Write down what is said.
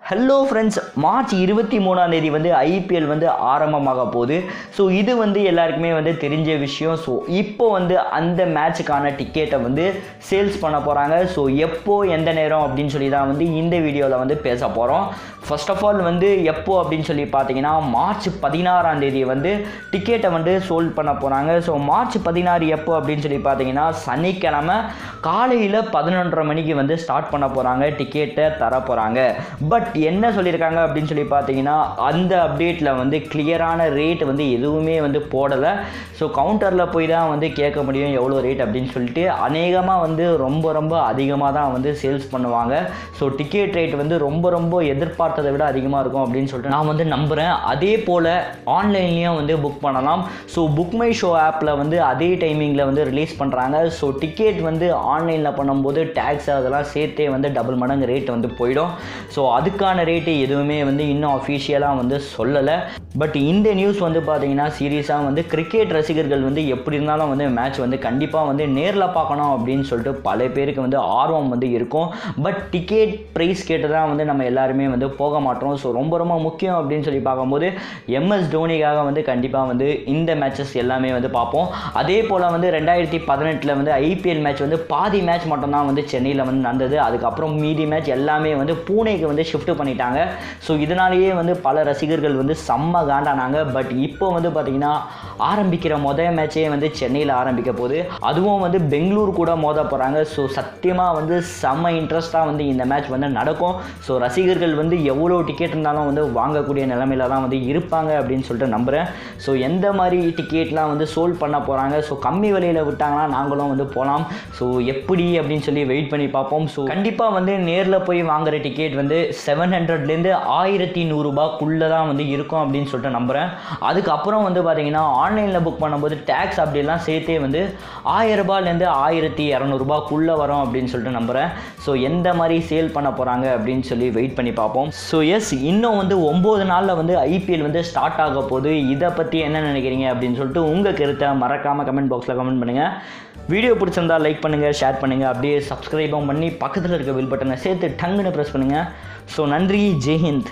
Hello friends, March 23 வந்து IPL வந்து ஆரம்பமாக போகுது. ஸோ இது வந்து எல்லாருக்குமே வந்து தெரிஞ்ச விஷயம். ஸோ இப்போ வந்து அந்த மேட்சுக்கான டிக்கெட்டை வந்து சேல்ஸ் பண்ண போகிறாங்க. ஸோ எப்போ எந்த நேரம் அப்படின்னு சொல்லி தான் வந்து இந்த வீடியோவில் வந்து பேச போகிறோம். ஃபர்ஸ்ட் ஆஃப் ஆல் வந்து எப்போ அப்படின்னு சொல்லி பார்த்தீங்கன்னா மார்ச் 16 வந்து டிக்கெட்டை வந்து சோல்ட் பண்ண போகிறாங்க. ஸோ மார்ச் 16 எப்போ அப்படின்னு சொல்லி பார்த்தீங்கன்னா சனிக்கிழமை காலையில் 11:30 மணிக்கு வந்து ஸ்டார்ட் பண்ண போகிறாங்க, டிக்கெட்டை தர போகிறாங்க. பட் என்ன சொல்லியிருக்காங்க அப்படின்னு சொல்லி பார்த்தீங்கன்னா அந்த அப்டேட்டில் வந்து கிளியரான ரேட் வந்து எதுவுமே வந்து போடலை. ஸோ கவுண்டரில் போய் தான் வந்து கேட்க முடியும் எவ்வளோ ரேட் அப்படின்னு சொல்லிட்டு. அநேகமாக வந்து ரொம்ப அதிகமாக தான் வந்து சேல்ஸ் பண்ணுவாங்க. ஸோ டிக்கெட் ரேட் வந்து ரொம்ப எதிர்பார்த்ததை விட அதிகமாக இருக்கும் அப்படின்னு சொல்லிட்டு நான் வந்து நம்புகிறேன். அதே போல் ஆன்லைன்லேயும் வந்து புக் பண்ணலாம். ஸோ புக் மை ஷோ ஆப்பில் வந்து அதே டைமிங்கில் வந்து ரிலீஸ் பண்ணுறாங்க. ஸோ டிக்கெட் வந்து ஆன்லைனில் பண்ணும்போது டேக்ஸ் அதெல்லாம் சேர்த்தே வந்து டபுள் மடங்கு ரேட் வந்து போயிடும். ஸோ அதுக்கான ரேட்டு எதுவுமே வந்து இன்னும் அஃபிஷியலாக வந்து சொல்லலை. பட் இந்த நியூஸ் வந்து பார்த்தீங்கன்னா சீரியஸாக வந்து கிரிக்கெட் ரசிகர்கள் வந்து எப்படி இருந்தாலும் வந்து மேட்ச் வந்து கண்டிப்பாக வந்து நேரில் பார்க்கணும் அப்படின்னு சொல்லிட்டு பல பேருக்கு வந்து ஆர்வம் வந்து இருக்கும். பட் டிக்கெட் ப்ரைஸ் கேட்டு தான் வந்து நம்ம எல்லாருமே வந்து போக மாட்டோம். ஸோ ரொம்ப முக்கியம் அப்படின்னு சொல்லி பார்க்கும்போது எம்எஸ் தோனிக்காக வந்து கண்டிப்பாக வந்து இந்த மேட்சஸ் எல்லாமே வந்து பார்ப்போம். அதே போல் வந்து 2018 வந்து ஐபிஎல் மேட்ச் வந்து பாதி மேட்ச் மட்டும்தான் வந்து சென்னையில் வந்து நடந்தது. அதுக்கப்புறம் மீதி மேட்ச் எல்லாமே வந்து பூனேக்கு வந்து ஷிஃப்ட் பண்ணிட்டாங்க. ஸோ இதனாலேயே வந்து பல ரசிகர்கள் வந்து செம்ம காண்டானாங்க. பட் இப்போ வந்து பார்த்தீங்கன்னா ஆரம்பிக்கிற முதல் மேட்சே வந்து சென்னையில் ஆரம்பிக்க போகுது. அதுவும் வந்து பெங்களூர் கூட மோத போகிறாங்க. ஸோ சத்தியமாக வந்து செம்ம இன்ட்ரெஸ்ட்டாக வந்து இந்த மேட்ச் வந்து நடக்கும். ஸோ ரசிகர்கள் வந்து எவ்வளோ டிக்கெட் இருந்தாலும் வந்து வாங்கக்கூடிய நிலைமையில தான் வந்து இருப்பாங்க அப்படின்னு சொல்லிட்டு நம்புகிறேன். ஸோ எந்த மாதிரி டிக்கெட்லாம் வந்து சோல்ட் பண்ண போகிறாங்க, ஸோ கம்மி விலையில் விட்டாங்கன்னா நாங்களும் வந்து போகலாம். ஸோ எப்படி அப்படின்னு சொல்லி வெயிட் பண்ணி பார்ப்போம். ஸோ கண்டிப்பாக வந்து நேரில் போய் வாங்குற டிக்கெட் வந்து 700லேருந்து 1100 ரூபாய்க்குள்ளே தான் வந்து இருக்கும் அப்படின்னு சொல்லிட்டு நம்புகிறேன். அதுக்கப்புறம் வந்து பார்த்தீங்கன்னா ஆன்லைனில் புக் பண்ணும்போது டேக்ஸ் அப்படிலாம் சேர்த்தே வந்து 1000 ரூபாயிலேருந்து 1200 ரூபாய்க்குள்ளே வரும் அப்படின்னு சொல்லிட்டு நம்புகிறேன். ஸோ எந்த மாதிரி சேல் பண்ண போகிறாங்க அப்படின்னு சொல்லி வெயிட் பண்ணி பார்ப்போம். ஸோ எஸ், இன்னும் வந்து 9 நாளில் வந்து ஐபிஎல் வந்து ஸ்டார்ட் ஆக போகுது. இதை பற்றி என்ன நினைக்கிறீங்க அப்படின்னு சொல்லிட்டு உங்கள் கருத்தை மறக்காமல் கமெண்ட் பாக்ஸில் கமெண்ட் பண்ணுங்கள். வீடியோ பிடிச்சிருந்தால் லைக் பண்ணுங்கள், ஷேர் பண்ணுங்கள், அப்படியே சப்ஸ்கிரைபும் பண்ணி பக்கத்தில் இருக்க பெல் பட்டனை சேர்த்து டங்குன்னு ப்ரெஸ் பண்ணுங்கள். ஸோ நன்றி, ஜெய் ஹிந்த்.